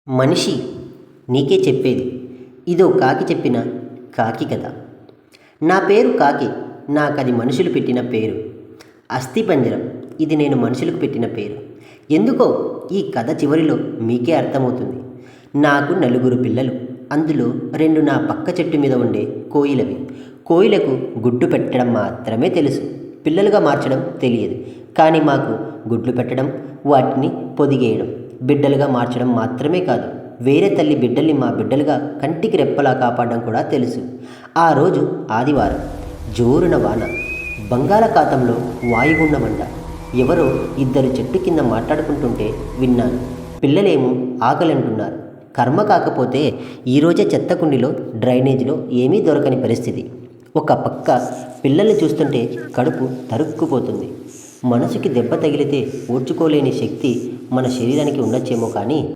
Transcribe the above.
మనిషి నీకే చెప్పేది ఇదో కాకి చెప్పిన కాకి కథ. నా పేరు కాకి, నాకది మనుషులు పెట్టిన పేరు. అస్థిపంజరం, ఇది నేను మనుషులకు పెట్టిన పేరు. ఎందుకో ఈ కథ చివరిలో మీకే అర్థమవుతుంది. నాకు నలుగురు పిల్లలు, అందులో రెండు నా పక్క చెట్టు మీద ఉండే కోయిలవి. కోయిలకు గుడ్డు పెట్టడం మాత్రమే తెలుసు, పిల్లలుగా మార్చడం తెలియదు. కానీ మాకు గుడ్లు పెట్టడం, వాటిని పొదిగేయడం, బిడ్డలుగా మార్చడం మాత్రమే కాదు, వేరే తల్లి బిడ్డల్ని మా బిడ్డలుగా కంటికి రెప్పలా కాపాడడం కూడా తెలుసు. ఆ రోజు ఆదివారం, జోరున వాన, బంగాళాఖాతంలో వాయుగుండమంట. ఎవరో ఇద్దరు చెట్టు కింద మాట్లాడుకుంటుంటే విన్నాను. పిల్లలేమో ఆకలంటున్నారు. కర్మ కాకపోతే ఈరోజే చెత్తకుండిలో డ్రైనేజీలో ఏమీ దొరకని పరిస్థితి. ఒక పక్క పిల్లల్ని చూస్తుంటే కడుపు తరుక్కుపోతుంది. మనసుకి దెబ్బ తగిలితే ఓర్చుకోలేని శక్తి మన శరీరానికి ఉండొచ్చేమో కానీ